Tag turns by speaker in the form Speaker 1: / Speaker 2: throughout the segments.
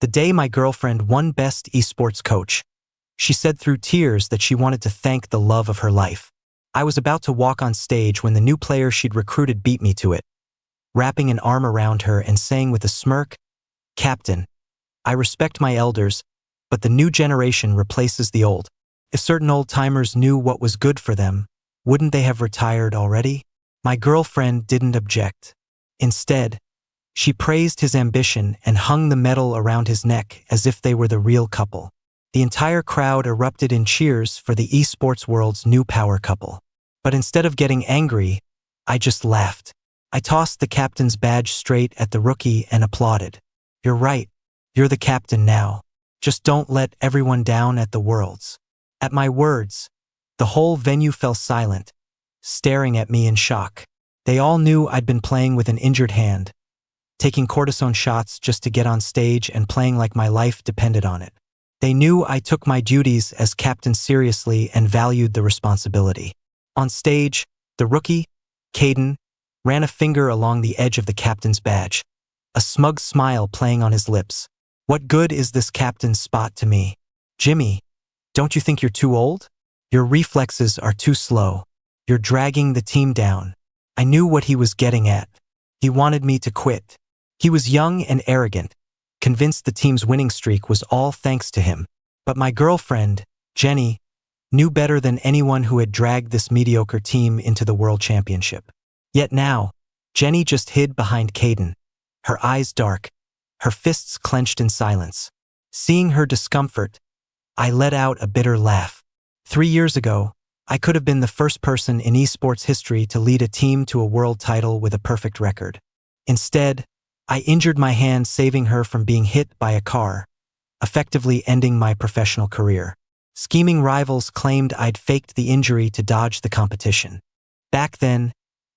Speaker 1: The day my girlfriend won Best Esports Coach. She said through tears that she wanted to thank the love of her life. I was about to walk on stage when the new player she'd recruited beat me to it, wrapping an arm around her and saying with a smirk, "Captain, I respect my elders, but the new generation replaces the old. If certain old-timers knew what was good for them, wouldn't they have retired already?" My girlfriend didn't object. Instead, she praised his ambition and hung the medal around his neck as if they were the real couple. The entire crowd erupted in cheers for the esports world's new power couple. But instead of getting angry, I just laughed. I tossed the captain's badge straight at the rookie and applauded. "You're right. You're the captain now. Just don't let everyone down at the Worlds." At my words, the whole venue fell silent, staring at me in shock. They all knew I'd been playing with an injured hand, taking cortisone shots just to get on stage and playing like my life depended on it. They knew I took my duties as captain seriously and valued the responsibility. On stage, the rookie, Caden, ran a finger along the edge of the captain's badge, a smug smile playing on his lips. "What good is this captain's spot to me? Jimmy, don't you think you're too old? Your reflexes are too slow. You're dragging the team down." I knew what he was getting at. He wanted me to quit. He was young and arrogant, convinced the team's winning streak was all thanks to him. But my girlfriend, Jenny, knew better than anyone who had dragged this mediocre team into the World Championship. Yet now, Jenny just hid behind Caden, her eyes dark, her fists clenched in silence. Seeing her discomfort, I let out a bitter laugh. 3 years ago, I could have been the first person in esports history to lead a team to a world title with a perfect record. Instead, I injured my hand saving her from being hit by a car, effectively ending my professional career. Scheming rivals claimed I'd faked the injury to dodge the competition. Back then,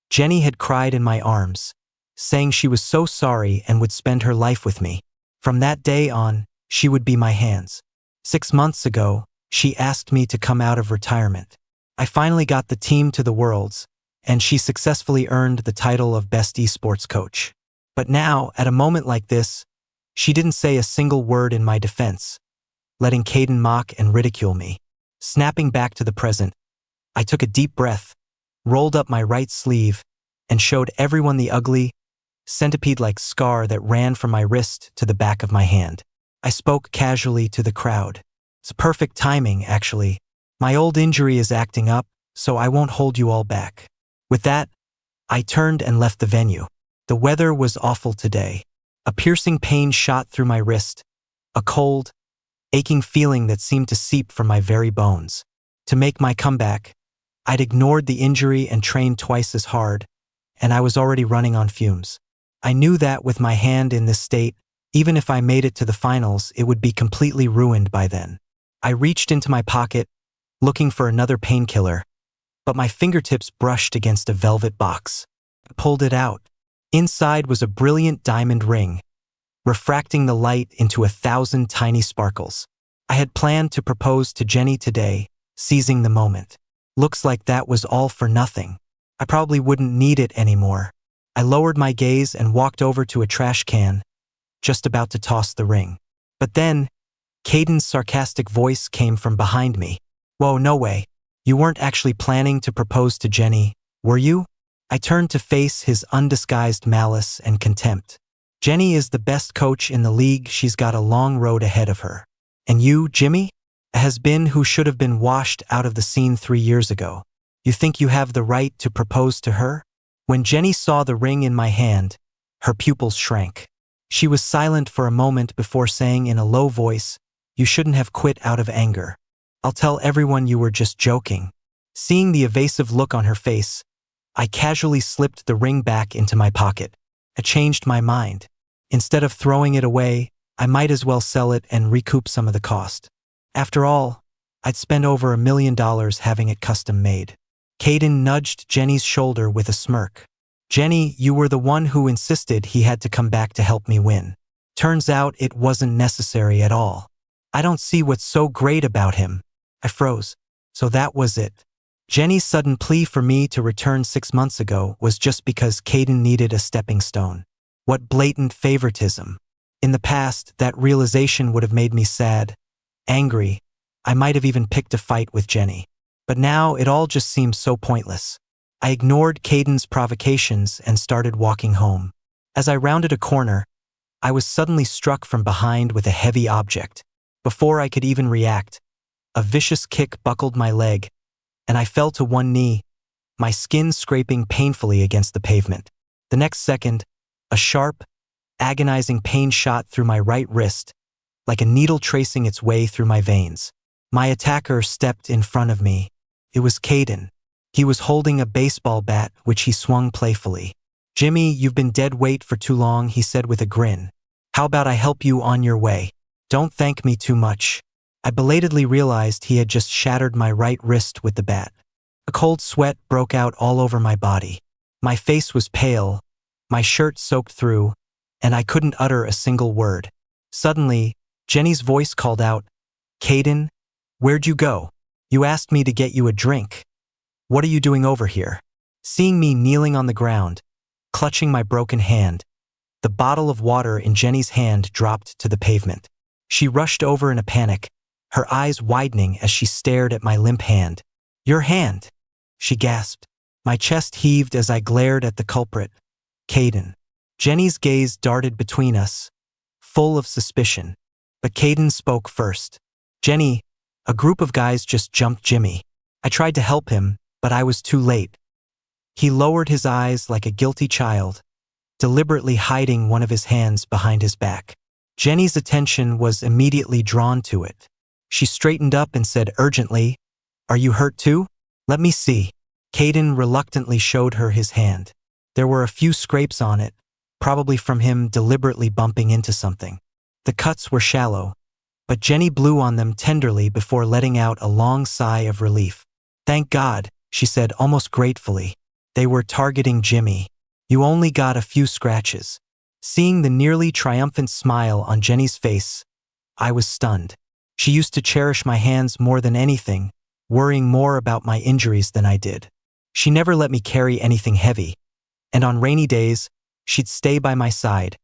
Speaker 1: Jenny had cried in my arms, saying she was so sorry and would spend her life with me. From that day on, she would be my hands. 6 months ago, she asked me to come out of retirement. I finally got the team to the Worlds, and she successfully earned the title of Best Esports Coach. But now, at a moment like this, she didn't say a single word in my defense, letting Caden mock and ridicule me. Snapping back to the present, I took a deep breath, rolled up my right sleeve, and showed everyone the ugly, centipede-like scar that ran from my wrist to the back of my hand. I spoke casually to the crowd. "It's perfect timing, actually. My old injury is acting up, so I won't hold you all back." With that, I turned and left the venue. The weather was awful today. A piercing pain shot through my wrist, a cold, aching feeling that seemed to seep from my very bones. To make my comeback, I'd ignored the injury and trained twice as hard, and I was already running on fumes. I knew that with my hand in this state, even if I made it to the finals, it would be completely ruined by then. I reached into my pocket, looking for another painkiller, but my fingertips brushed against a velvet box. I pulled it out. Inside was a brilliant diamond ring, refracting the light into 1,000 tiny sparkles. I had planned to propose to Jenny today, seizing the moment. Looks like that was all for nothing. I probably wouldn't need it anymore. I lowered my gaze and walked over to a trash can, just about to toss the ring. But then, Caden's sarcastic voice came from behind me. "Whoa, no way. You weren't actually planning to propose to Jenny, were you?" I turned to face his undisguised malice and contempt. "Jenny is the best coach in the league. She's got a long road ahead of her. And you, Jimmy? A has-been who should have been washed out of the scene 3 years ago. You think you have the right to propose to her?" When Jenny saw the ring in my hand, her pupils shrank. She was silent for a moment before saying in a low voice, "You shouldn't have quit out of anger. I'll tell everyone you were just joking." Seeing the evasive look on her face, I casually slipped the ring back into my pocket. I changed my mind. Instead of throwing it away, I might as well sell it and recoup some of the cost. After all, I'd spend over $1 million having it custom made. Caden nudged Jenny's shoulder with a smirk. "Jenny, you were the one who insisted he had to come back to help me win. Turns out it wasn't necessary at all. I don't see what's so great about him." I froze. So that was it. Jenny's sudden plea for me to return 6 months ago was just because Caden needed a stepping stone. What blatant favoritism. In the past, that realization would have made me sad, angry. I might have even picked a fight with Jenny. But now it all just seems so pointless. I ignored Caden's provocations and started walking home. As I rounded a corner, I was suddenly struck from behind with a heavy object. Before I could even react, a vicious kick buckled my leg, and I fell to one knee, my skin scraping painfully against the pavement. The next second, a sharp, agonizing pain shot through my right wrist, like a needle tracing its way through my veins. My attacker stepped in front of me. It was Caden. He was holding a baseball bat, which he swung playfully. "Jimmy, you've been dead weight for too long," he said with a grin. "How about I help you on your way? Don't thank me too much." I belatedly realized he had just shattered my right wrist with the bat. A cold sweat broke out all over my body. My face was pale, my shirt soaked through, and I couldn't utter a single word. Suddenly, Jenny's voice called out, "Caden, where'd you go? You asked me to get you a drink. What are you doing over here?" Seeing me kneeling on the ground, clutching my broken hand, the bottle of water in Jenny's hand dropped to the pavement. She rushed over in a panic, her eyes widening as she stared at my limp hand. "Your hand!" she gasped. My chest heaved as I glared at the culprit, Caden. Jenny's gaze darted between us, full of suspicion. But Caden spoke first. "Jenny, a group of guys just jumped Jimmy. I tried to help him, but I was too late." He lowered his eyes like a guilty child, deliberately hiding one of his hands behind his back. Jenny's attention was immediately drawn to it. She straightened up and said urgently, "Are you hurt too? Let me see." Caden reluctantly showed her his hand. There were a few scrapes on it, probably from him deliberately bumping into something. The cuts were shallow, but Jenny blew on them tenderly before letting out a long sigh of relief. "Thank God," she said almost gratefully. "They were targeting Jimmy. You only got a few scratches." Seeing the nearly triumphant smile on Jenny's face, I was stunned. She used to cherish my hands more than anything, worrying more about my injuries than I did. She never let me carry anything heavy, and on rainy days, she'd stay by my side,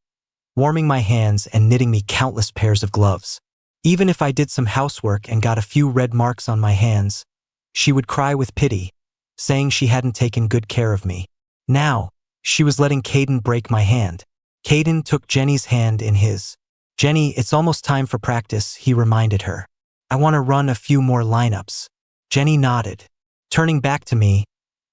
Speaker 1: warming my hands and knitting me countless pairs of gloves. Even if I did some housework and got a few red marks on my hands, she would cry with pity, saying she hadn't taken good care of me. Now, she was letting Caden break my hand. Caden took Jenny's hand in his. "Jenny, it's almost time for practice," he reminded her. "I want to run a few more lineups." Jenny nodded. Turning back to me,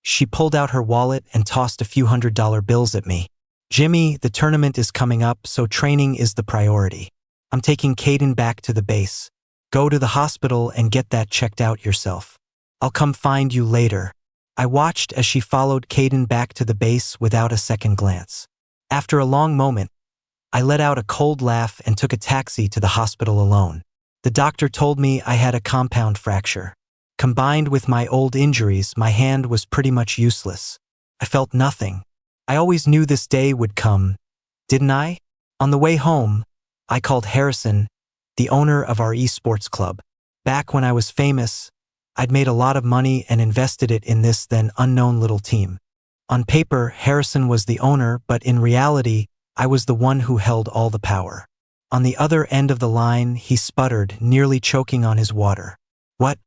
Speaker 1: she pulled out her wallet and tossed a few $100 bills at me. "Jimmy, the tournament is coming up, so training is the priority. I'm taking Caden back to the base. Go to the hospital and get that checked out yourself. I'll come find you later." I watched as she followed Caden back to the base without a second glance. After a long moment, I let out a cold laugh and took a taxi to the hospital alone. The doctor told me I had a compound fracture. Combined with my old injuries, my hand was pretty much useless. I felt nothing. I always knew this day would come, didn't I? On the way home, I called Harrison, the owner of our esports club. Back when I was famous, I'd made a lot of money and invested it in this then unknown little team. On paper, Harrison was the owner, but in reality, I was the one who held all the power. On the other end of the line, he sputtered, nearly choking on his water. "What?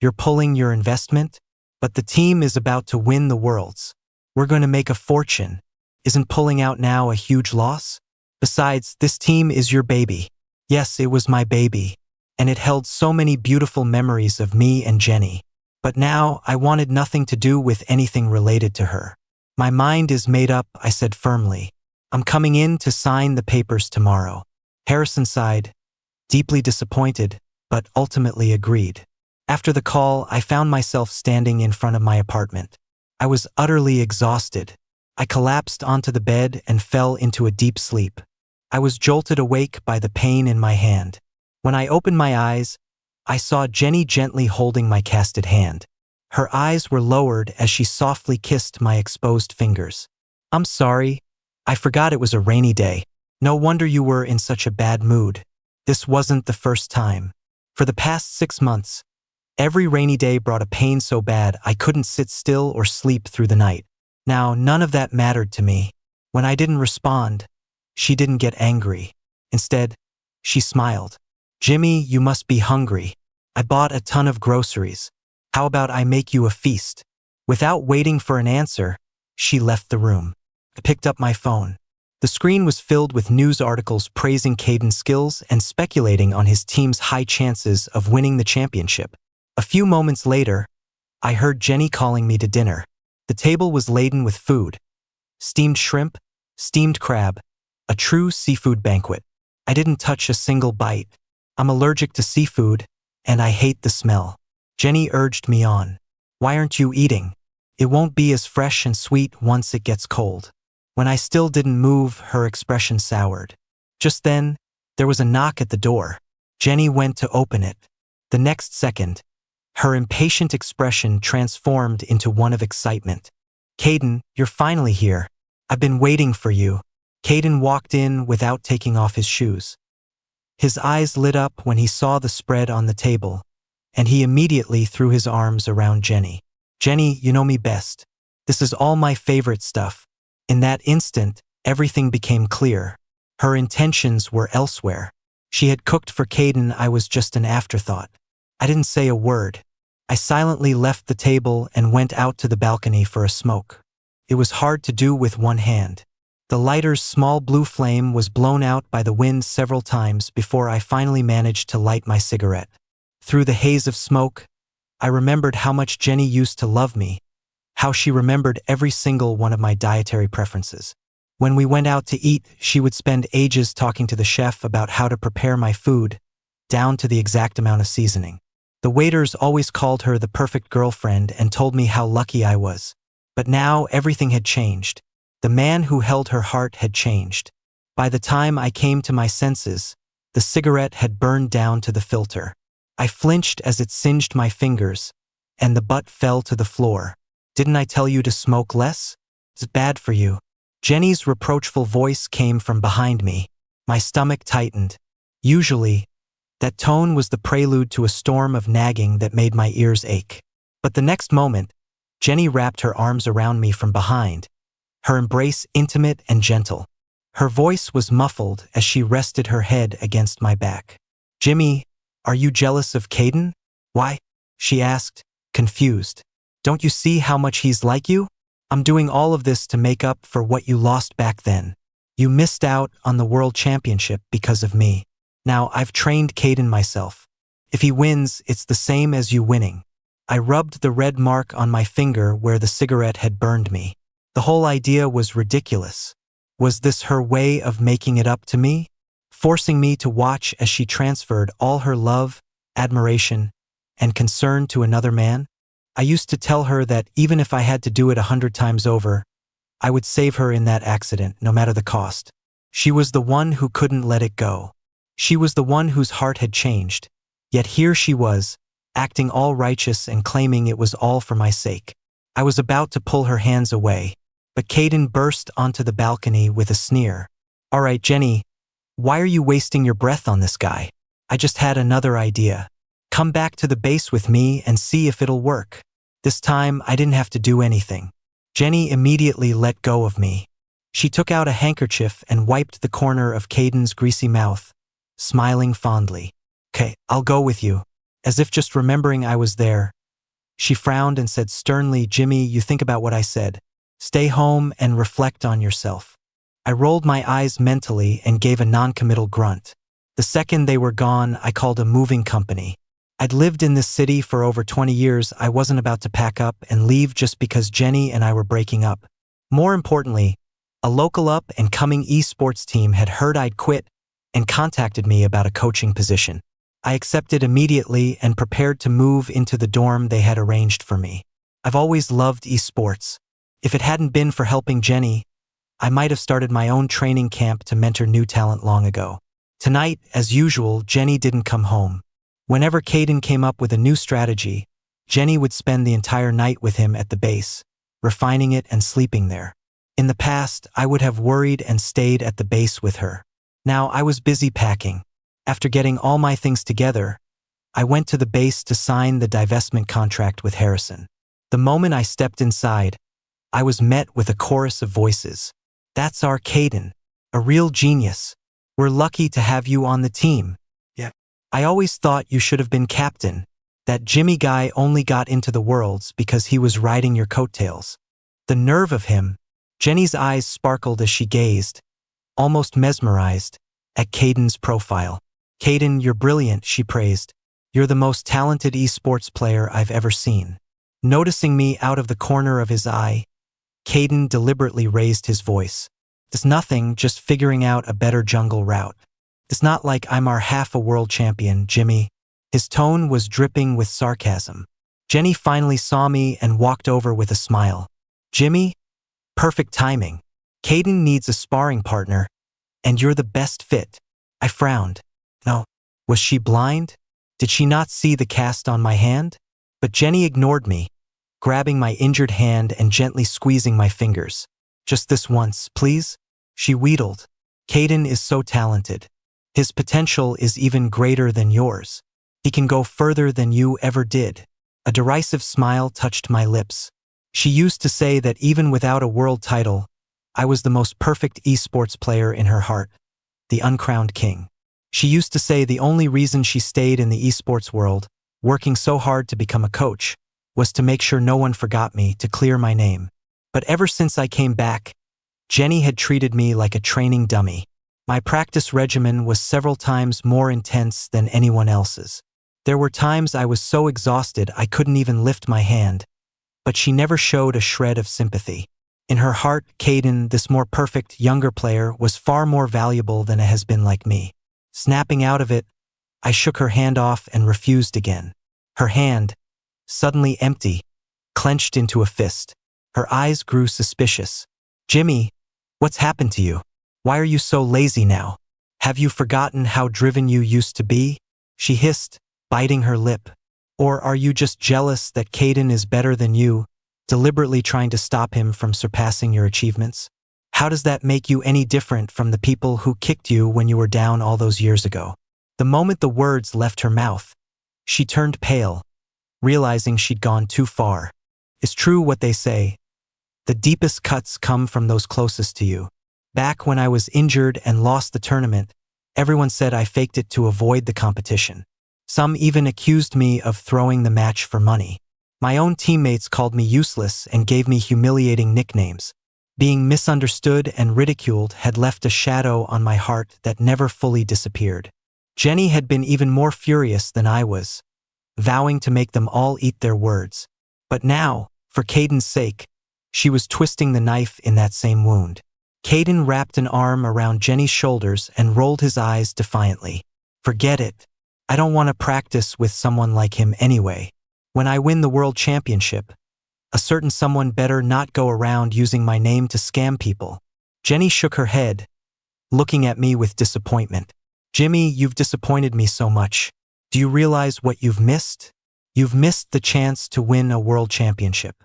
Speaker 1: You're pulling your investment? But the team is about to win the Worlds. We're going to make a fortune. Isn't pulling out now a huge loss? Besides, this team is your baby." Yes, it was my baby, and it held so many beautiful memories of me and Jenny. But now I wanted nothing to do with anything related to her. "My mind is made up," I said firmly. "I'm coming in to sign the papers tomorrow." Harrison sighed, deeply disappointed, but ultimately agreed. After the call, I found myself standing in front of my apartment. I was utterly exhausted. I collapsed onto the bed and fell into a deep sleep. I was jolted awake by the pain in my hand. When I opened my eyes, I saw Jenny gently holding my casted hand. Her eyes were lowered as she softly kissed my exposed fingers. "I'm sorry. I forgot it was a rainy day. No wonder you were in such a bad mood." This wasn't the first time. For the past 6 months, every rainy day brought a pain so bad I couldn't sit still or sleep through the night. Now, none of that mattered to me. When I didn't respond, she didn't get angry. Instead, she smiled. Jimmy, you must be hungry. I bought a ton of groceries. How about I make you a feast? Without waiting for an answer, she left the room. I picked up my phone. The screen was filled with news articles praising Caden's skills and speculating on his team's high chances of winning the championship. A few moments later, I heard Jenny calling me to dinner. The table was laden with food. Steamed shrimp, steamed crab, a true seafood banquet. I didn't touch a single bite. I'm allergic to seafood, and I hate the smell. Jenny urged me on. Why aren't you eating? It won't be as fresh and sweet once it gets cold. When I still didn't move, her expression soured. Just then, there was a knock at the door. Jenny went to open it. The next second, her impatient expression transformed into one of excitement. Caden, you're finally here. I've been waiting for you. Caden walked in without taking off his shoes. His eyes lit up when he saw the spread on the table, and he immediately threw his arms around Jenny. Jenny, you know me best. This is all my favorite stuff. In that instant, everything became clear. Her intentions were elsewhere. She had cooked for Caden. I was just an afterthought. I didn't say a word. I silently left the table and went out to the balcony for a smoke. It was hard to do with one hand. The lighter's small blue flame was blown out by the wind several times before I finally managed to light my cigarette. Through the haze of smoke, I remembered how much Jenny used to love me, how she remembered every single one of my dietary preferences. When we went out to eat, she would spend ages talking to the chef about how to prepare my food, down to the exact amount of seasoning. The waiters always called her the perfect girlfriend and told me how lucky I was. But now everything had changed. The man who held her heart had changed. By the time I came to my senses, the cigarette had burned down to the filter. I flinched as it singed my fingers, and the butt fell to the floor. Didn't I tell you to smoke less? It's bad for you. Jenny's reproachful voice came from behind me. My stomach tightened. Usually, that tone was the prelude to a storm of nagging that made my ears ache. But the next moment, Jenny wrapped her arms around me from behind, her embrace intimate and gentle. Her voice was muffled as she rested her head against my back. Jimmy, are you jealous of Caden? Why? She asked, confused. Don't you see how much he's like you? I'm doing all of this to make up for what you lost back then. You missed out on the world championship because of me. Now I've trained Caden myself. If he wins, it's the same as you winning. I rubbed the red mark on my finger where the cigarette had burned me. The whole idea was ridiculous. Was this her way of making it up to me? Forcing me to watch as she transferred all her love, admiration, and concern to another man? I used to tell her that even if I had to do it 100 times over, I would save her in that accident, no matter the cost. She was the one who couldn't let it go. She was the one whose heart had changed. Yet here she was, acting all righteous and claiming it was all for my sake. I was about to pull her hands away, but Caden burst onto the balcony with a sneer. All right, Jenny, why are you wasting your breath on this guy? I just had another idea. Come back to the base with me and see if it'll work. This time, I didn't have to do anything. Jenny immediately let go of me. She took out a handkerchief and wiped the corner of Caden's greasy mouth, smiling fondly. Okay, I'll go with you. As if just remembering I was there. She frowned and said sternly, Jimmy, you think about what I said. Stay home and reflect on yourself. I rolled my eyes mentally and gave a non-committal grunt. The second they were gone, I called a moving company. I'd lived in this city for over 20 years. I wasn't about to pack up and leave just because Jenny and I were breaking up. More importantly, a local up-and-coming esports team had heard I'd quit and contacted me about a coaching position. I accepted immediately and prepared to move into the dorm they had arranged for me. I've always loved esports. If it hadn't been for helping Jenny, I might have started my own training camp to mentor new talent long ago. Tonight, as usual, Jenny didn't come home. Whenever Caden came up with a new strategy, Jenny would spend the entire night with him at the base, refining it and sleeping there. In the past, I would have worried and stayed at the base with her. Now I was busy packing. After getting all my things together, I went to the base to sign the divestment contract with Harrison. The moment I stepped inside, I was met with a chorus of voices. That's our Caden, a real genius. We're lucky to have you on the team.
Speaker 2: Yeah.
Speaker 1: I always thought you should have been captain. That Jimmy guy only got into the Worlds because he was riding your coattails. The nerve of him. Jenny's eyes sparkled as she gazed, almost mesmerized, at Caden's profile. Caden, you're brilliant, she praised. You're the most talented esports player I've ever seen. Noticing me out of the corner of his eye, Caden deliberately raised his voice. It's nothing, just figuring out a better jungle route. It's not like I'm our half a world champion, Jimmy. His tone was dripping with sarcasm. Jenny finally saw me and walked over with a smile. Jimmy? Perfect timing. Caden needs a sparring partner, and you're the best fit. I frowned. No. Was she blind? Did she not see the cast on my hand? But Jenny ignored me, grabbing my injured hand and gently squeezing my fingers. Just this once, please? She wheedled. Caden is so talented. His potential is even greater than yours. He can go further than you ever did. A derisive smile touched my lips. She used to say that even without a world title, I was the most perfect esports player in her heart, the uncrowned king. She used to say the only reason she stayed in the esports world, working so hard to become a coach, was to make sure no one forgot me, to clear my name. But ever since I came back, Jenny had treated me like a training dummy. My practice regimen was several times more intense than anyone else's. There were times I was so exhausted I couldn't even lift my hand, but she never showed a shred of sympathy. In her heart, Caden, this more perfect, younger player, was far more valuable than a has-been like me. Snapping out of it, I shook her hand off and refused again. Her hand, suddenly empty, clenched into a fist. Her eyes grew suspicious. Jimmy, what's happened to you? Why are you so lazy now? Have you forgotten how driven you used to be? She hissed, biting her lip. Or are you just jealous that Caden is better than you, deliberately trying to stop him from surpassing your achievements? How does that make you any different from the people who kicked you when you were down all those years ago? The moment the words left her mouth, she turned pale, realizing she'd gone too far. It's true what they say. The deepest cuts come from those closest to you. Back when I was injured and lost the tournament, everyone said I faked it to avoid the competition. Some even accused me of throwing the match for money. My own teammates called me useless and gave me humiliating nicknames. Being misunderstood and ridiculed had left a shadow on my heart that never fully disappeared. Jenny had been even more furious than I was, vowing to make them all eat their words. But now, for Caden's sake, she was twisting the knife in that same wound. Caden wrapped an arm around Jenny's shoulders and rolled his eyes defiantly. Forget it. I don't want to practice with someone like him anyway. When I win the world championship, a certain someone better not go around using my name to scam people. Jenny shook her head, looking at me with disappointment. Jimmy, you've disappointed me so much. Do you realize what you've missed? You've missed the chance to win a world championship.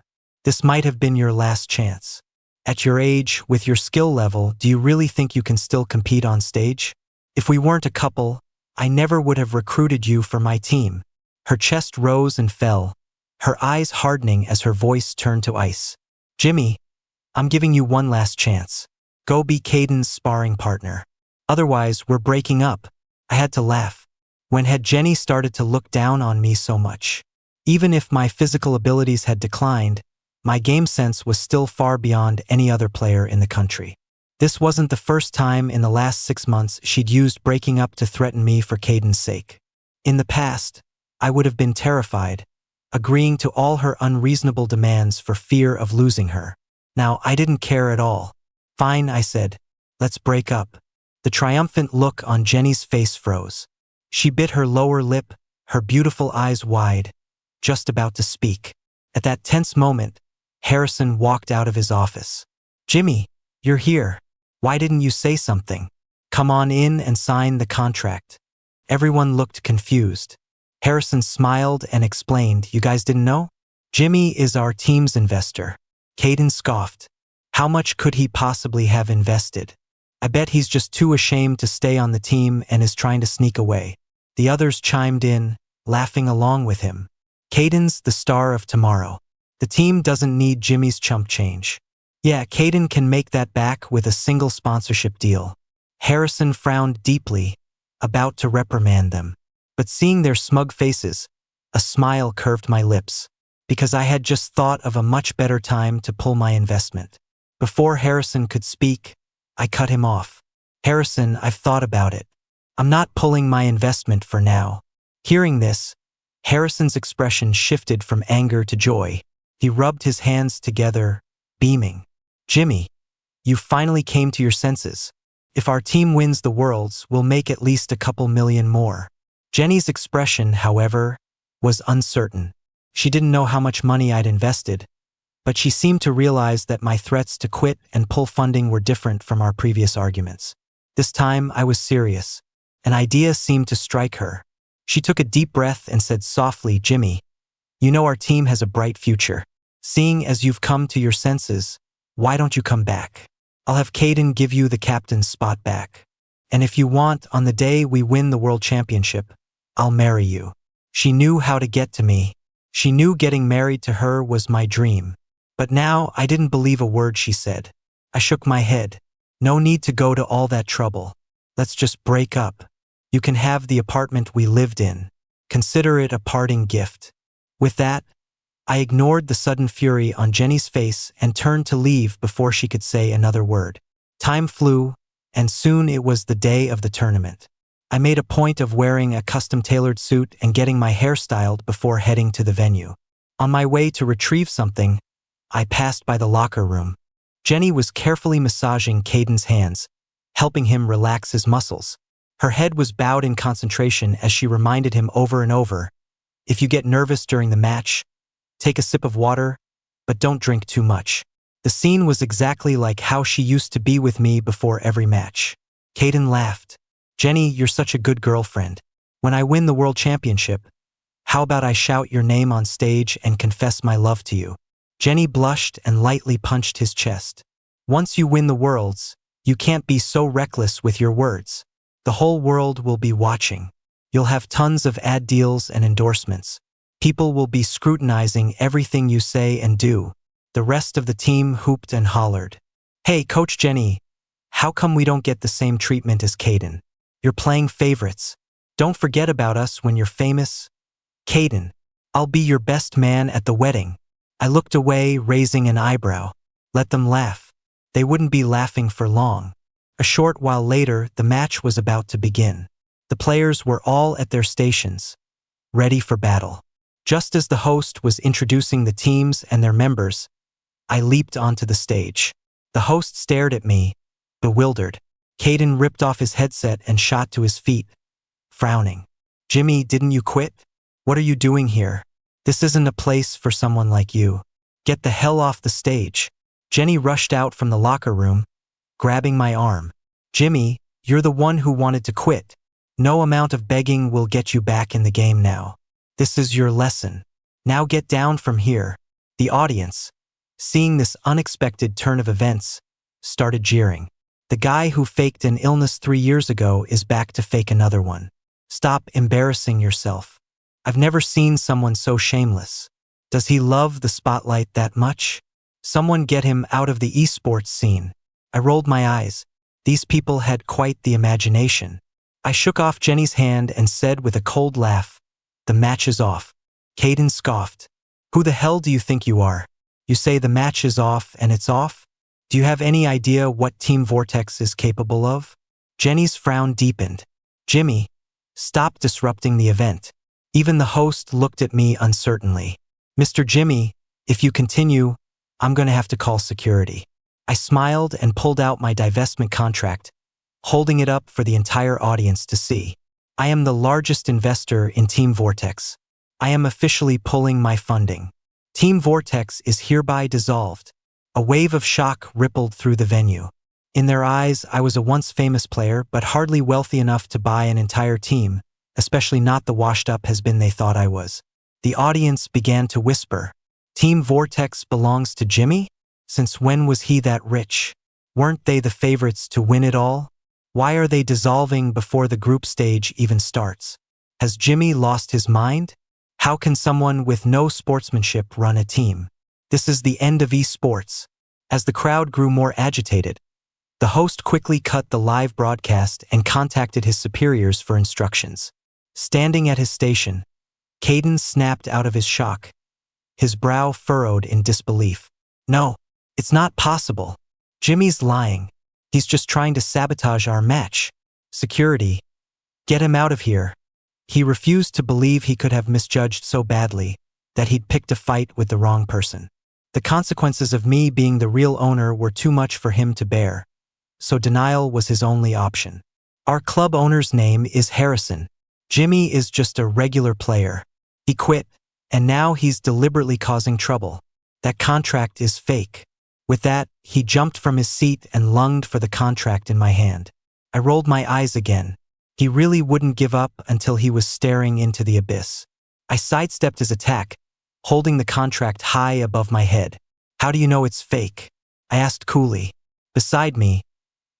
Speaker 1: This might have been your last chance. At your age, with your skill level, do you really think you can still compete on stage? If we weren't a couple, I never would have recruited you for my team. Her chest rose and fell, her eyes hardening as her voice turned to ice. Jimmy, I'm giving you one last chance. Go be Caden's sparring partner. Otherwise, we're breaking up. I had to laugh. When had Jenny started to look down on me so much? Even if my physical abilities had declined, my game sense was still far beyond any other player in the country. This wasn't the first time in the last 6 months she'd used breaking up to threaten me for Caden's sake. In the past, I would have been terrified, agreeing to all her unreasonable demands for fear of losing her. Now, I didn't care at all. Fine, I said. Let's break up. The triumphant look on Jenny's face froze. She bit her lower lip, her beautiful eyes wide, just about to speak. At that tense moment, Harrison walked out of his office. Jimmy, you're here. Why didn't you say something? Come on in and sign the contract. Everyone looked confused. Harrison smiled and explained, you guys didn't know? Jimmy is our team's investor. Caden scoffed. How much could he possibly have invested? I bet he's just too ashamed to stay on the team and is trying to sneak away. The others chimed in, laughing along with him. Caden's the star of tomorrow. The team doesn't need Jimmy's chump change. Yeah, Caden can make that back with a single sponsorship deal. Harrison frowned deeply, about to reprimand them. But seeing their smug faces, a smile curved my lips, because I had just thought of a much better time to pull my investment. Before Harrison could speak, I cut him off. Harrison, I've thought about it. I'm not pulling my investment for now. Hearing this, Harrison's expression shifted from anger to joy. He rubbed his hands together, beaming. Jimmy, you finally came to your senses. If our team wins the Worlds, we'll make at least a couple million more. Jenny's expression, however, was uncertain. She didn't know how much money I'd invested, but she seemed to realize that my threats to quit and pull funding were different from our previous arguments. This time, I was serious. An idea seemed to strike her. She took a deep breath and said softly, Jimmy, you know our team has a bright future. Seeing as you've come to your senses, why don't you come back? I'll have Caden give you the captain's spot back. And if you want, on the day we win the World Championship, I'll marry you. She knew how to get to me. She knew getting married to her was my dream. But now I didn't believe a word she said. I shook my head. No need to go to all that trouble. Let's just break up. You can have the apartment we lived in. Consider it a parting gift. With that, I ignored the sudden fury on Jenny's face and turned to leave before she could say another word. Time flew, and soon it was the day of the tournament. I made a point of wearing a custom-tailored suit and getting my hair styled before heading to the venue. On my way to retrieve something, I passed by the locker room. Jenny was carefully massaging Caden's hands, helping him relax his muscles. Her head was bowed in concentration as she reminded him over and over, if you get nervous during the match, take a sip of water, but don't drink too much. The scene was exactly like how she used to be with me before every match. Caden laughed. Jenny, you're such a good girlfriend. When I win the World Championship, how about I shout your name on stage and confess my love to you? Jenny blushed and lightly punched his chest. Once you win the Worlds, you can't be so reckless with your words. The whole world will be watching. You'll have tons of ad deals and endorsements. People will be scrutinizing everything you say and do. The rest of the team hooped and hollered. Hey, Coach Jenny, how come we don't get the same treatment as Caden? You're playing favorites. Don't forget about us when you're famous. Caden, I'll be your best man at the wedding. I looked away, raising an eyebrow. Let them laugh. They wouldn't be laughing for long. A short while later, the match was about to begin. The players were all at their stations, ready for battle. Just as the host was introducing the teams and their members, I leaped onto the stage. The host stared at me, bewildered. Caden ripped off his headset and shot to his feet, frowning. Jimmy, didn't you quit? What are you doing here? This isn't a place for someone like you. Get the hell off the stage. Jenny rushed out from the locker room, grabbing my arm. Jimmy, you're the one who wanted to quit. No amount of begging will get you back in the game now. This is your lesson. Now get down from here. The audience, seeing this unexpected turn of events, started jeering. The guy who faked an illness 3 years ago is back to fake another one. Stop embarrassing yourself. I've never seen someone so shameless. Does he love the spotlight that much? Someone get him out of the esports scene. I rolled my eyes. These people had quite the imagination. I shook off Jenny's hand and said with a cold laugh, the match is off. Caden scoffed. Who the hell do you think you are? You say the match is off and it's off? Do you have any idea what Team Vortex is capable of? Jenny's frown deepened. Jimmy, stop disrupting the event. Even the host looked at me uncertainly. Mr. Jimmy, if you continue, I'm going to have to call security. I smiled and pulled out my divestment contract, holding it up for the entire audience to see. I am the largest investor in Team Vortex. I am officially pulling my funding. Team Vortex is hereby dissolved. A wave of shock rippled through the venue. In their eyes, I was a once famous player, but hardly wealthy enough to buy an entire team, especially not the washed-up has-been they thought I was. The audience began to whisper, Team Vortex belongs to Jimmy? Since when was he that rich? Weren't they the favorites to win it all? Why are they dissolving before the group stage even starts? Has Jimmy lost his mind? How can someone with no sportsmanship run a team? This is the end of esports. As the crowd grew more agitated, The host quickly cut the live broadcast and contacted his superiors for instructions. Standing at his station, Caden snapped out of his shock, his brow furrowed in disbelief. No, it's not possible. Jimmy's lying. He's just trying to sabotage our match. Security, get him out of here. He refused to believe he could have misjudged so badly that he'd picked a fight with the wrong person. The consequences of me being the real owner were too much for him to bear, so denial was his only option. Our club owner's name is Harrison. Jimmy is just a regular player. He quit, and now he's deliberately causing trouble. That contract is fake. With that, he jumped from his seat and lunged for the contract in my hand. I rolled my eyes again. He really wouldn't give up until he was staring into the abyss. I sidestepped his attack, holding the contract high above my head. How do you know it's fake? I asked coolly. Beside me,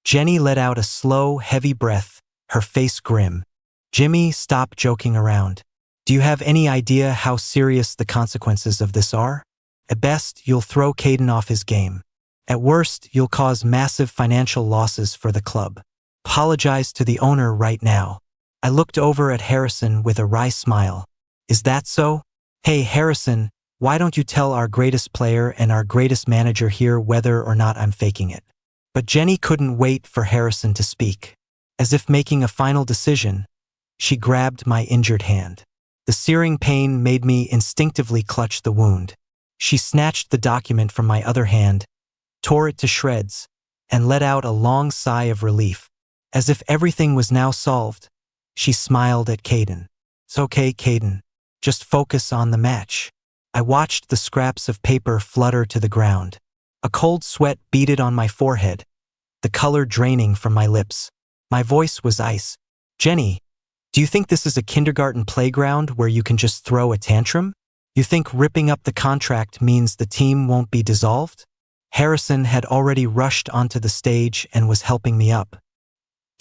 Speaker 1: Jenny let out a slow, heavy breath, her face grim. Jimmy, stop joking around. Do you have any idea how serious the consequences of this are? At best, you'll throw Caden off his game. At worst, you'll cause massive financial losses for the club. Apologize to the owner right now. I looked over at Harrison with a wry smile. Is that so? Hey, Harrison, why don't you tell our greatest player and our greatest manager here whether or not I'm faking it? But Jenny couldn't wait for Harrison to speak. As if making a final decision, she grabbed my injured hand. The searing pain made me instinctively clutch the wound. She snatched the document from my other hand, tore it to shreds, and let out a long sigh of relief. As if everything was now solved, she smiled at Caden. It's okay, Caden. Just focus on the match. I watched the scraps of paper flutter to the ground. A cold sweat beaded on my forehead, the color draining from my lips. My voice was ice. Jenny, do you think this is a kindergarten playground where you can just throw a tantrum? You think ripping up the contract means the team won't be dissolved? Harrison had already rushed onto the stage and was helping me up.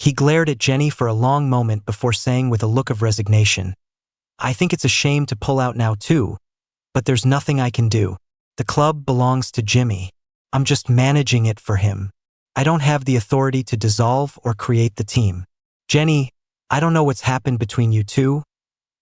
Speaker 1: He glared at Jenny for a long moment before saying with a look of resignation, I think it's a shame to pull out now too, but there's nothing I can do. The club belongs to Jimmy. I'm just managing it for him. I don't have the authority to dissolve or create the team. Jenny, I don't know what's happened between you two,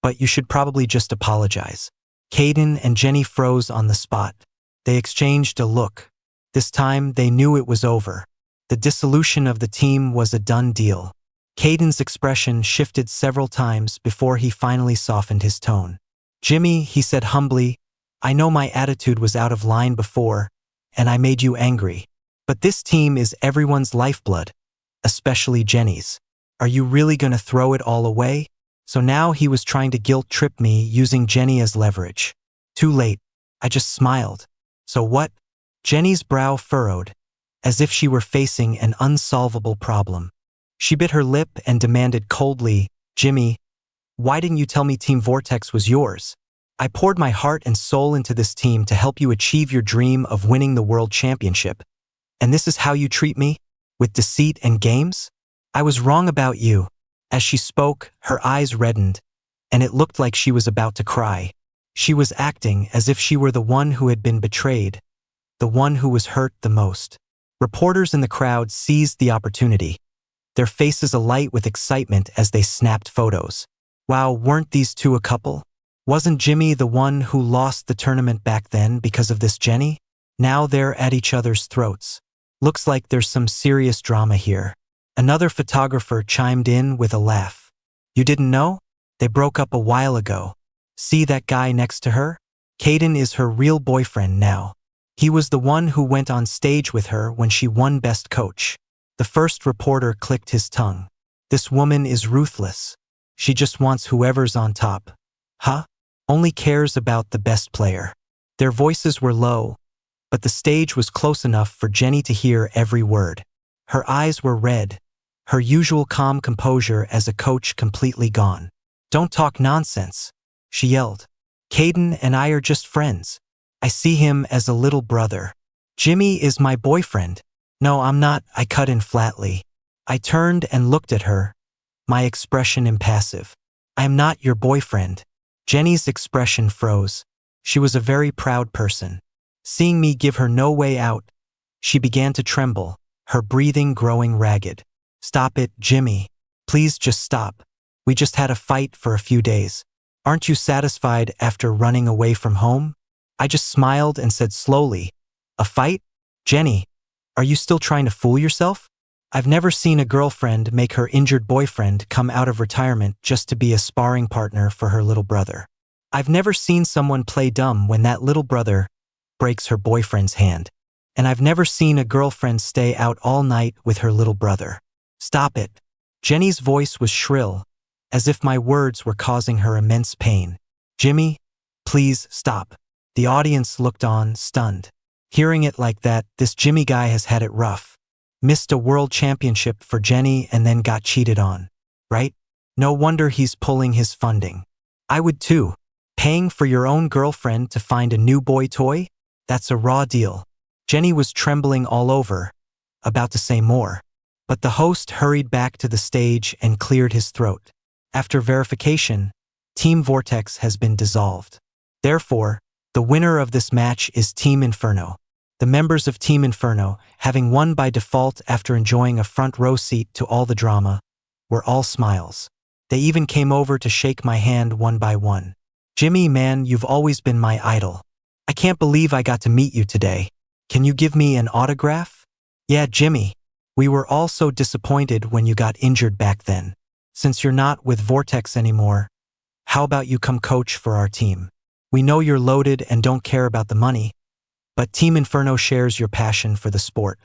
Speaker 1: but you should probably just apologize. Caden and Jenny froze on the spot. They exchanged a look. This time, they knew it was over. The dissolution of the team was a done deal. Caden's expression shifted several times before he finally softened his tone. Jimmy, he said humbly, I know my attitude was out of line before, and I made you angry. But this team is everyone's lifeblood, especially Jenny's. Are you really going to throw it all away? So now he was trying to guilt-trip me using Jenny as leverage. Too late. I just smiled. So what? Jenny's brow furrowed, as if she were facing an unsolvable problem. She bit her lip and demanded coldly, Jimmy, why didn't you tell me Team Vortex was yours? I poured my heart and soul into this team to help you achieve your dream of winning the world championship. And this is how you treat me? With deceit and games? I was wrong about you. As she spoke, her eyes reddened, and it looked like she was about to cry. She was acting as if she were the one who had been betrayed, the one who was hurt the most. Reporters in the crowd seized the opportunity, their faces alight with excitement as they snapped photos. Wow, weren't these two a couple? Wasn't Jimmy the one who lost the tournament back then because of this Jenny? Now they're at each other's throats. Looks like there's some serious drama here. Another photographer chimed in with a laugh. You didn't know? They broke up a while ago. See that guy next to her? Caden is her real boyfriend now. He was the one who went on stage with her when she won Best Coach. The first reporter clicked his tongue. This woman is ruthless. She just wants whoever's on top. Huh? Only cares about the best player. Their voices were low, but the stage was close enough for Jenny to hear every word. Her eyes were red, her usual calm composure as a coach completely gone. Don't talk nonsense, she yelled. Caden and I are just friends. I see him as a little brother. Jimmy is my boyfriend. No, I'm not, I cut in flatly. I turned and looked at her, my expression impassive. I am not your boyfriend. Jenny's expression froze. She was a very proud person. Seeing me give her no way out, she began to tremble, her breathing growing ragged. "Stop it, Jimmy. Please just stop. We just had a fight for a few days. Aren't you satisfied after running away from home?" I just smiled and said slowly, "A fight? Jenny, are you still trying to fool yourself? I've never seen a girlfriend make her injured boyfriend come out of retirement just to be a sparring partner for her little brother. I've never seen someone play dumb when that little brother breaks her boyfriend's hand. And I've never seen a girlfriend stay out all night with her little brother. Stop it." Jenny's voice was shrill, as if my words were causing her immense pain. "Jimmy, please stop." The audience looked on, stunned. Hearing it like that, this Jimmy guy has had it rough. Missed a world championship for Jenny and then got cheated on. Right? No wonder he's pulling his funding. I would too. Paying for your own girlfriend to find a new boy toy? That's a raw deal. Jenny was trembling all over, about to say more. But the host hurried back to the stage and cleared his throat. After verification, Team Vortex has been dissolved. Therefore, the winner of this match is Team Inferno. The members of Team Inferno, having won by default after enjoying a front row seat to all the drama, were all smiles. They even came over to shake my hand one by one. "Jimmy, man, you've always been my idol. I can't believe I got to meet you today. Can you give me an autograph?" "Yeah, Jimmy. We were all so disappointed when you got injured back then. Since you're not with Vortex anymore, how about you come coach for our team? We know you're loaded and don't care about the money, but Team Inferno shares your passion for the sport.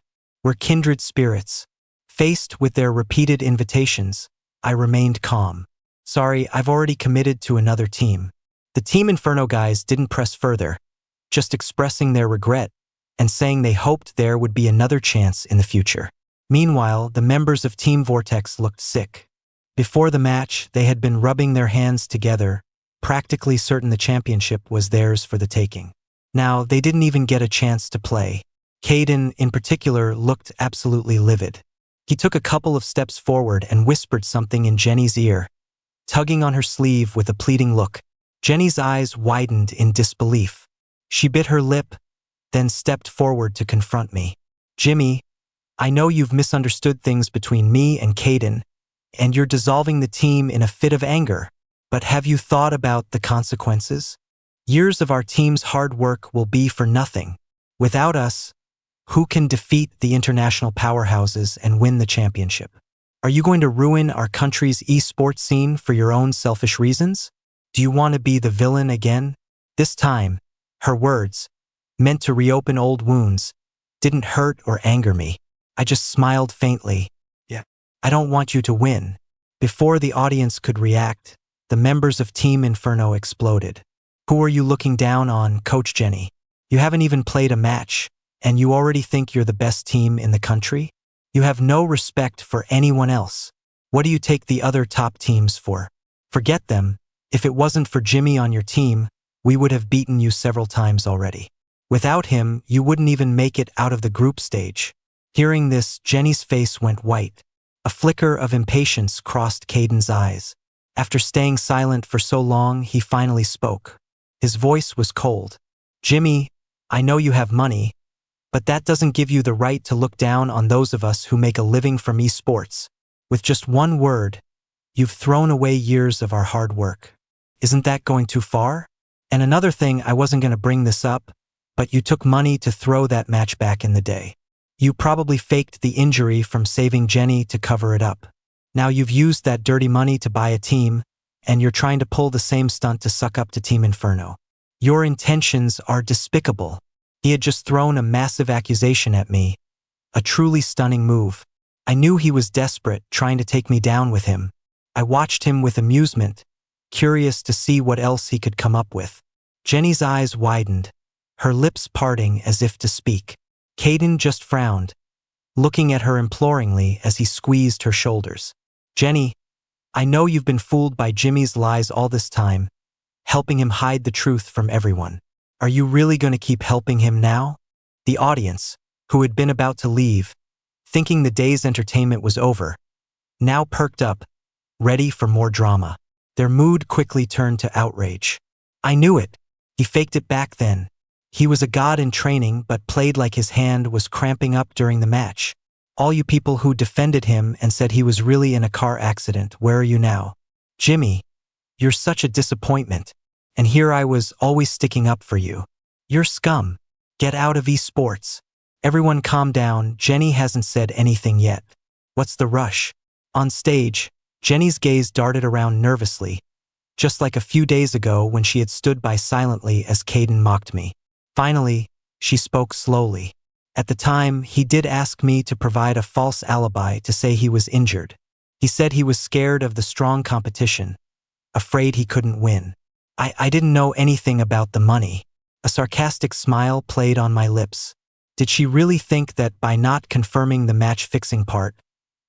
Speaker 1: We're kindred spirits." Faced with their repeated invitations, I remained calm. "Sorry, I've already committed to another team." The Team Inferno guys didn't press further, just expressing their regret and saying they hoped there would be another chance in the future. Meanwhile, the members of Team Vortex looked sick. Before the match, they had been rubbing their hands together, practically certain the championship was theirs for the taking. Now, they didn't even get a chance to play. Caden, in particular, looked absolutely livid. He took a couple of steps forward and whispered something in Jenny's ear, tugging on her sleeve with a pleading look. Jenny's eyes widened in disbelief. She bit her lip, then stepped forward to confront me. "Jimmy, I know you've misunderstood things between me and Caden, and you're dissolving the team in a fit of anger. But have you thought about the consequences? Years of our team's hard work will be for nothing. Without us, who can defeat the international powerhouses and win the championship? Are you going to ruin our country's esports scene for your own selfish reasons? Do you want to be the villain again?" This time, her words, meant to reopen old wounds, didn't hurt or anger me. I just smiled faintly. "Yeah, I don't want you to win." Before the audience could react, the members of Team Inferno exploded. "Who are you looking down on, Coach Jenny? You haven't even played a match, and you already think you're the best team in the country? You have no respect for anyone else. What do you take the other top teams for? Forget them. If it wasn't for Jimmy on your team, we would have beaten you several times already. Without him, you wouldn't even make it out of the group stage." Hearing this, Jenny's face went white. A flicker of impatience crossed Caden's eyes. After staying silent for so long, he finally spoke. His voice was cold. "Jimmy, I know you have money, but that doesn't give you the right to look down on those of us who make a living from esports. With just one word, you've thrown away years of our hard work. Isn't that going too far? And another thing, I wasn't going to bring this up, but you took money to throw that match back in the day. You probably faked the injury from saving Jenny to cover it up. Now you've used that dirty money to buy a team, and you're trying to pull the same stunt to suck up to Team Inferno. Your intentions are despicable." He had just thrown a massive accusation at me, a truly stunning move. I knew he was desperate, trying to take me down with him. I watched him with amusement, curious to see what else he could come up with. Jenny's eyes widened, her lips parting as if to speak. Caden just frowned, looking at her imploringly as he squeezed her shoulders. "Jenny, I know you've been fooled by Jimmy's lies all this time, helping him hide the truth from everyone. Are you really going to keep helping him now?" The audience, who had been about to leave, thinking the day's entertainment was over, now perked up, ready for more drama. Their mood quickly turned to outrage. "I knew it. He faked it back then. He was a god in training but played like his hand was cramping up during the match. All you people who defended him and said he was really in a car accident, where are you now? Jimmy, you're such a disappointment. And here I was always sticking up for you. You're scum. Get out of esports. Everyone calm down, Jenny hasn't said anything yet. What's the rush? On stage, Jenny's gaze darted around nervously, just like a few days ago when she had stood by silently as Caden mocked me. Finally, she spoke slowly. At the time, he did ask me to provide a false alibi to say he was injured. He said he was scared of the strong competition, afraid he couldn't win. I didn't know anything about the money. A sarcastic smile played on my lips. Did she really think that by not confirming the match-fixing part,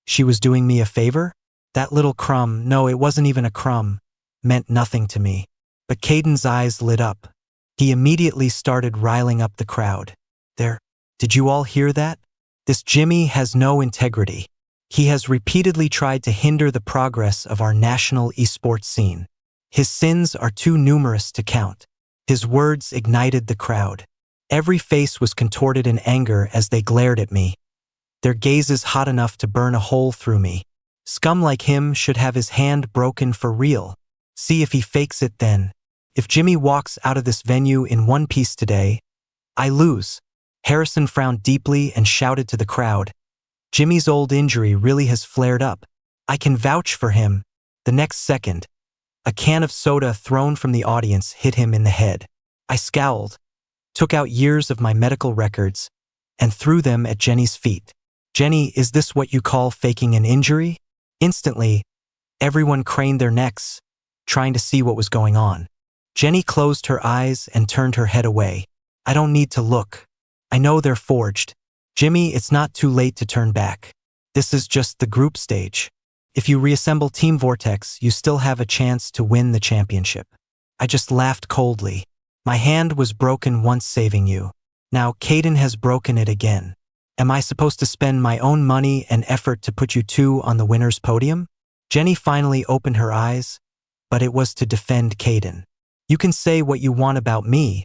Speaker 1: she was doing me a favor? That little crumb, no, it wasn't even a crumb, meant nothing to me. But Caden's eyes lit up. He immediately started riling up the crowd. There, did you all hear that? This Jimmy has no integrity. He has repeatedly tried to hinder the progress of our national esports scene. His sins are too numerous to count. His words ignited the crowd. Every face was contorted in anger as they glared at me, their gazes hot enough to burn a hole through me. Scum like him should have his hand broken for real. See if he fakes it then. If Jimmy walks out of this venue in one piece today, I lose. Harrison frowned deeply and shouted to the crowd. Jimmy's old injury really has flared up. I can vouch for him. The next second, a can of soda thrown from the audience hit him in the head. I scowled, took out years of my medical records, and threw them at Jenny's feet. Jenny, is this what you call faking an injury? Instantly, everyone craned their necks, trying to see what was going on. Jenny closed her eyes and turned her head away. I don't need to look. I know they're forged. Jimmy, it's not too late to turn back. This is just the group stage. If you reassemble Team Vortex, you still have a chance to win the championship. I just laughed coldly. My hand was broken once saving you. Now Caden has broken it again. Am I supposed to spend my own money and effort to put you two on the winner's podium? Jenny finally opened her eyes, but it was to defend Caden. You can say what you want about me,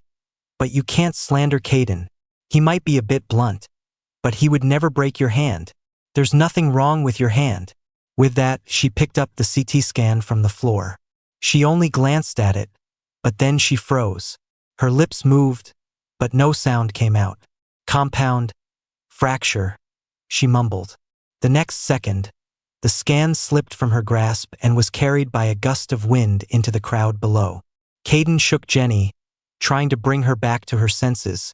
Speaker 1: but you can't slander Caden. He might be a bit blunt, but he would never break your hand. There's nothing wrong with your hand. With that, she picked up the CT scan from the floor. She only glanced at it, but then she froze. Her lips moved, but no sound came out. Compound, fracture, she mumbled. The next second, the scan slipped from her grasp and was carried by a gust of wind into the crowd below. Caden shook Jenny, trying to bring her back to her senses,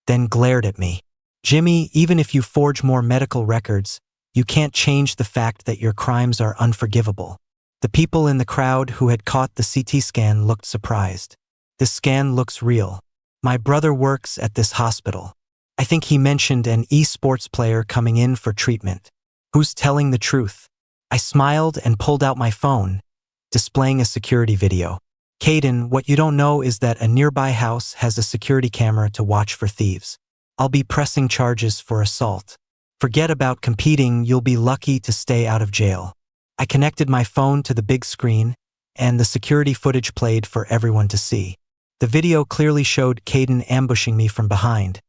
Speaker 1: then glared at me. Jimmy, even if you forge more medical records, you can't change the fact that your crimes are unforgivable. The people in the crowd who had caught the CT scan looked surprised. This scan looks real. My brother works at this hospital. I think he mentioned an esports player coming in for treatment. Who's telling the truth? I smiled and pulled out my phone, displaying a security video. Caden, what you don't know is that a nearby house has a security camera to watch for thieves. I'll be pressing charges for assault. Forget about competing, you'll be lucky to stay out of jail. I connected my phone to the big screen, and the security footage played for everyone to see. The video clearly showed Caden ambushing me from behind,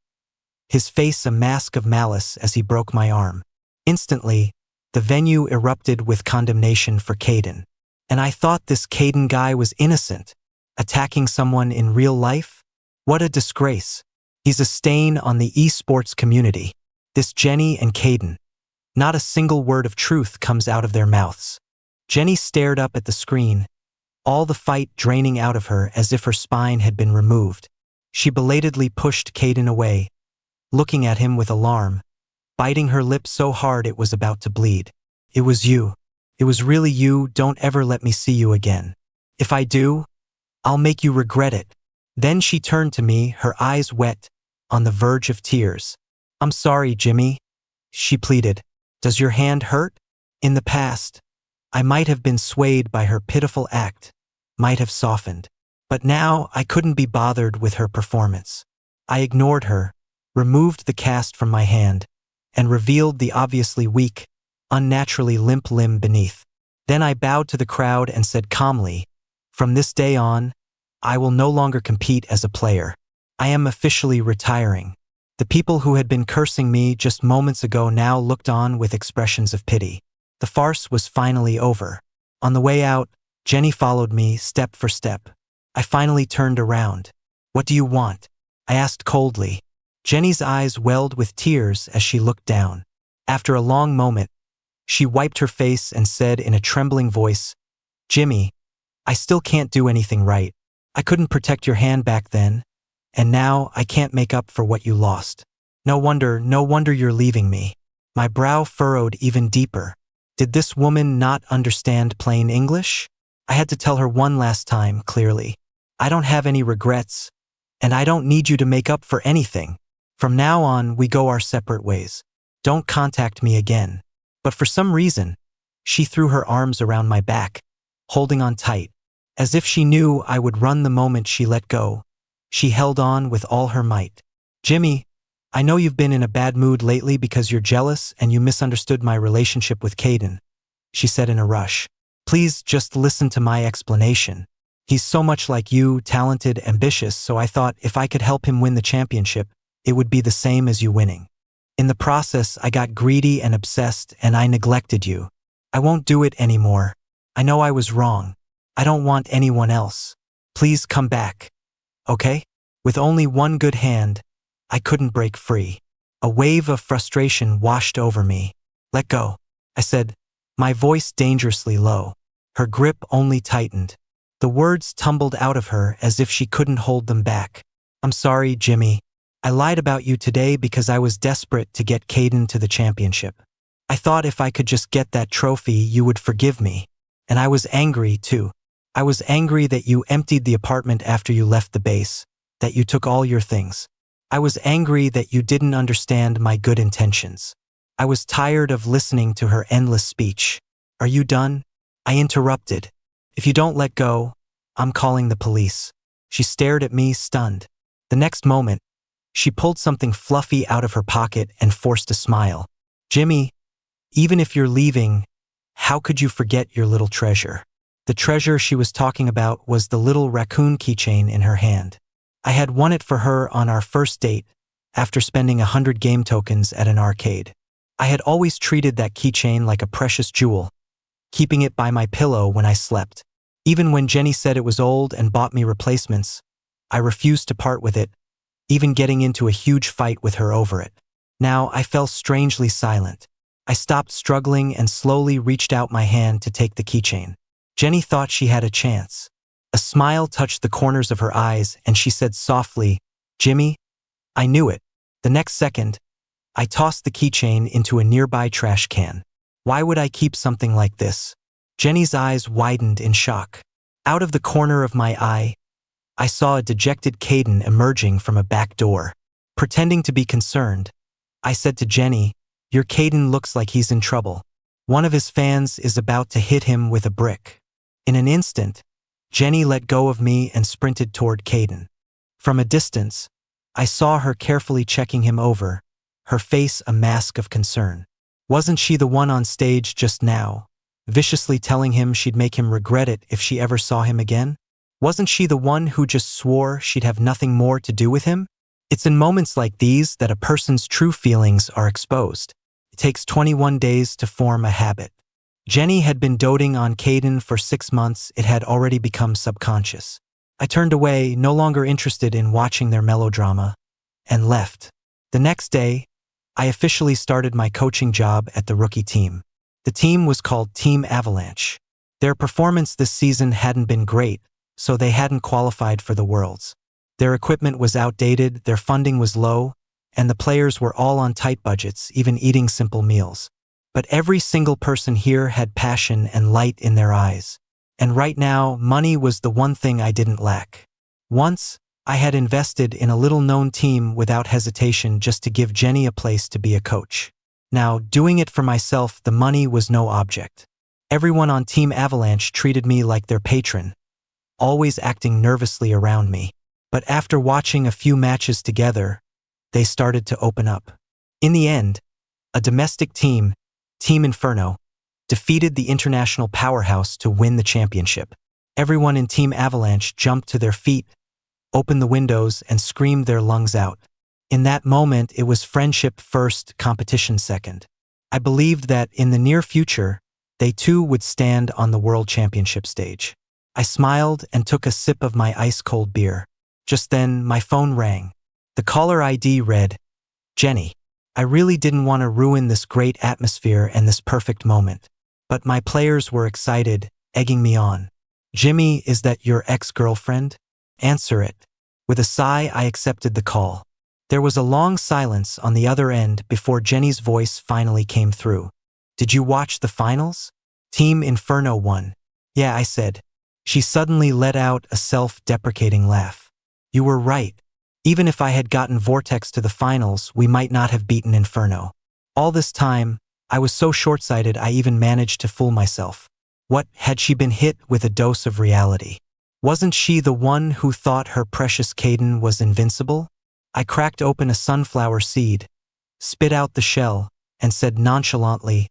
Speaker 1: his face a mask of malice as he broke my arm. Instantly, the venue erupted with condemnation for Caden. And I thought this Caden guy was innocent, attacking someone in real life? What a disgrace. He's a stain on the esports community. This Jenny and Caden. Not a single word of truth comes out of their mouths. Jenny stared up at the screen, all the fight draining out of her as if her spine had been removed. She belatedly pushed Caden away, looking at him with alarm, biting her lip so hard it was about to bleed. It was you. It was really you. Don't ever let me see you again. If I do, I'll make you regret it. Then she turned to me, her eyes wet, on the verge of tears. I'm sorry, Jimmy, she pleaded. Does your hand hurt? In the past, I might have been swayed by her pitiful act, might have softened. But now I couldn't be bothered with her performance. I ignored her, removed the cast from my hand, and revealed the obviously weak, unnaturally limp limb beneath. Then I bowed to the crowd and said calmly, from this day on, I will no longer compete as a player. I am officially retiring. The people who had been cursing me just moments ago now looked on with expressions of pity. The farce was finally over. On the way out, Jenny followed me step for step. I finally turned around. "What do you want?" I asked coldly. Jenny's eyes welled with tears as she looked down. After a long moment, she wiped her face and said in a trembling voice, "Jimmy, I still can't do anything right. I couldn't protect your hand back then, and now I can't make up for what you lost. No wonder you're leaving me." My brow furrowed even deeper. Did this woman not understand plain English? I had to tell her one last time, clearly. "I don't have any regrets, and I don't need you to make up for anything. From now on, we go our separate ways. Don't contact me again." But for some reason, she threw her arms around my back, holding on tight. As if she knew I would run the moment she let go, she held on with all her might. "Jimmy, I know you've been in a bad mood lately because you're jealous and you misunderstood my relationship with Caden," she said in a rush. "Please just listen to my explanation. He's so much like you, talented, ambitious, so I thought if I could help him win the championship, it would be the same as you winning. In the process, I got greedy and obsessed and I neglected you. I won't do it anymore. I know I was wrong. I don't want anyone else. Please come back. Okay?" With only one good hand, I couldn't break free. A wave of frustration washed over me. "Let go," I said, my voice dangerously low. Her grip only tightened. The words tumbled out of her as if she couldn't hold them back. "I'm sorry, Jimmy. I lied about you today because I was desperate to get Caden to the championship. I thought if I could just get that trophy, you would forgive me. And I was angry, too. I was angry that you emptied the apartment after you left the base, that you took all your things. I was angry that you didn't understand my good intentions. I was tired of listening to her endless speech. Are you done?" I interrupted. "If you don't let go, I'm calling the police." She stared at me, stunned. The next moment, she pulled something fluffy out of her pocket and forced a smile. "Jimmy, even if you're leaving, how could you forget your little treasure?" The treasure she was talking about was the little raccoon keychain in her hand. I had won it for her on our first date, after spending 100 game tokens at an arcade. I had always treated that keychain like a precious jewel, keeping it by my pillow when I slept. Even when Jenny said it was old and bought me replacements, I refused to part with it, even getting into a huge fight with her over it. Now I fell strangely silent. I stopped struggling and slowly reached out my hand to take the keychain. Jenny thought she had a chance. A smile touched the corners of her eyes and she said softly, "Jimmy, I knew it." The next second, I tossed the keychain into a nearby trash can. Why would I keep something like this? Jenny's eyes widened in shock. Out of the corner of my eye, I saw a dejected Caden emerging from a back door. Pretending to be concerned, I said to Jenny, "Your Caden looks like he's in trouble. One of his fans is about to hit him with a brick." In an instant, Jenny let go of me and sprinted toward Caden. From a distance, I saw her carefully checking him over, her face a mask of concern. Wasn't she the one on stage just now, viciously telling him she'd make him regret it if she ever saw him again? Wasn't she the one who just swore she'd have nothing more to do with him? It's in moments like these that a person's true feelings are exposed. It takes 21 days to form a habit. Jenny had been doting on Caden for 6 months. It had already become subconscious. I turned away, no longer interested in watching their melodrama, and left. The next day, I officially started my coaching job at the rookie team. The team was called Team Avalanche. Their performance this season hadn't been great, so they hadn't qualified for the Worlds. Their equipment was outdated, their funding was low, and the players were all on tight budgets, even eating simple meals. But every single person here had passion and light in their eyes. And right now, money was the one thing I didn't lack. Once, I had invested in a little-known team without hesitation just to give Jenny a place to be a coach. Now, doing it for myself, the money was no object. Everyone on Team Avalanche treated me like their patron, always acting nervously around me. But after watching a few matches together, they started to open up. In the end, a domestic team, Team Inferno, defeated the international powerhouse to win the championship. Everyone in Team Avalanche jumped to their feet, opened the windows, and screamed their lungs out. In that moment, it was friendship first, competition second. I believed that in the near future, they too would stand on the world championship stage. I smiled and took a sip of my ice-cold beer. Just then, my phone rang. The caller ID read, Jenny. I really didn't want to ruin this great atmosphere and this perfect moment. But my players were excited, egging me on. Jimmy, is that your ex-girlfriend? Answer it. With a sigh, I accepted the call. There was a long silence on the other end before Jenny's voice finally came through. Did you watch the finals? Team Inferno won. Yeah, I said. She suddenly let out a self-deprecating laugh. You were right. Even if I had gotten Vortex to the finals, we might not have beaten Inferno. All this time, I was so short-sighted I even managed to fool myself. What, had she been hit with a dose of reality? Wasn't she the one who thought her precious Caden was invincible? I cracked open a sunflower seed, spit out the shell, and said nonchalantly,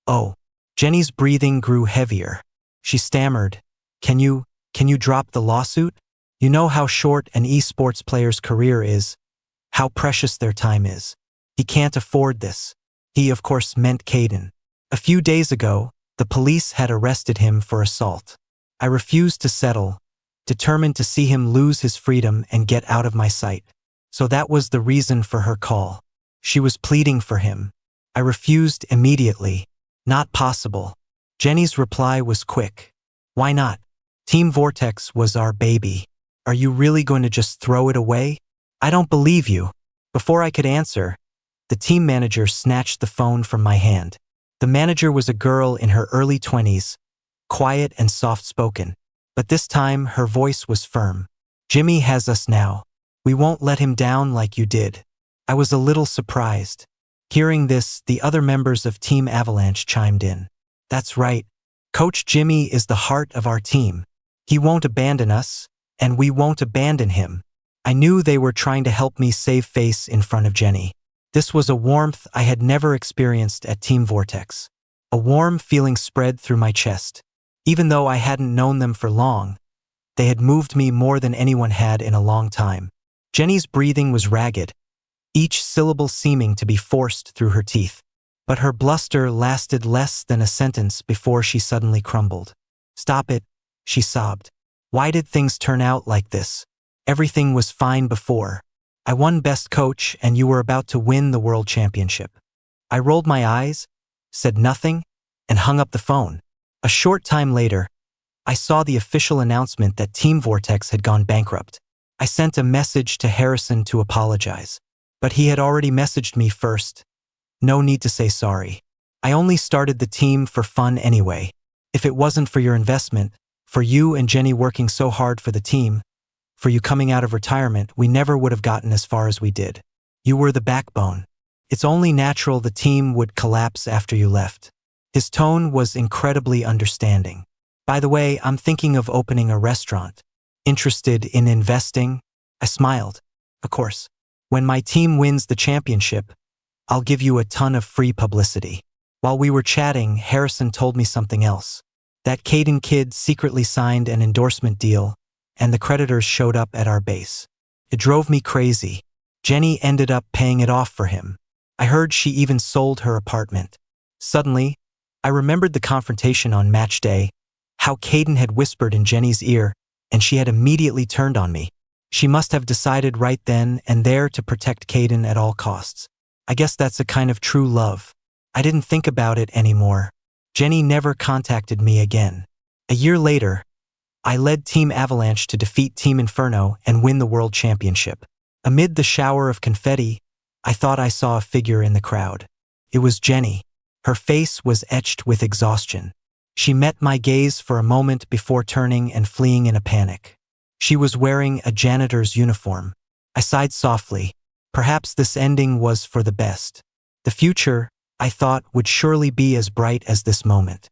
Speaker 1: Oh. Jenny's breathing grew heavier. She stammered, Can you drop the lawsuit? You know how short an esports player's career is, how precious their time is. He can't afford this. He, of course, meant Caden. A few days ago, the police had arrested him for assault. I refused to settle, determined to see him lose his freedom and get out of my sight. So that was the reason for her call. She was pleading for him. I refused immediately. Not possible. Jenny's reply was quick. Why not? Team Vortex was our baby. Are you really going to just throw it away? I don't believe you. Before I could answer, the team manager snatched the phone from my hand. The manager was a girl in her early 20s, quiet and soft-spoken. But this time, her voice was firm. Jimmy has us now. We won't let him down like you did. I was a little surprised. Hearing this, the other members of Team Avalanche chimed in. That's right. Coach Jimmy is the heart of our team. He won't abandon us, and we won't abandon him. I knew they were trying to help me save face in front of Jenny. This was a warmth I had never experienced at Team Vortex. A warm feeling spread through my chest. Even though I hadn't known them for long, they had moved me more than anyone had in a long time. Jenny's breathing was ragged, each syllable seeming to be forced through her teeth. But her bluster lasted less than a sentence before she suddenly crumbled. Stop it, she sobbed. Why did things turn out like this? Everything was fine before. I won Best Coach and you were about to win the World Championship. I rolled my eyes, said nothing, and hung up the phone. A short time later, I saw the official announcement that Team Vortex had gone bankrupt. I sent a message to Harrison to apologize. But he had already messaged me first. No need to say sorry. I only started the team for fun anyway. If it wasn't for your investment, for you and Jenny working so hard for the team, for you coming out of retirement, we never would have gotten as far as we did. You were the backbone. It's only natural the team would collapse after you left. His tone was incredibly understanding. By the way, I'm thinking of opening a restaurant. Interested in investing? I smiled. Of course. When my team wins the championship, I'll give you a ton of free publicity. While we were chatting, Harrison told me something else. That Caden kid secretly signed an endorsement deal, and the creditors showed up at our base. It drove me crazy. Jenny ended up paying it off for him. I heard she even sold her apartment. Suddenly, I remembered the confrontation on match day, how Caden had whispered in Jenny's ear, and she had immediately turned on me. She must have decided right then and there to protect Caden at all costs. I guess that's a kind of true love. I didn't think about it anymore. Jenny never contacted me again. A year later, I led Team Avalanche to defeat Team Inferno and win the World Championship. Amid the shower of confetti, I thought I saw a figure in the crowd. It was Jenny. Her face was etched with exhaustion. She met my gaze for a moment before turning and fleeing in a panic. She was wearing a janitor's uniform. I sighed softly. Perhaps this ending was for the best. The future, I thought, would surely be as bright as this moment.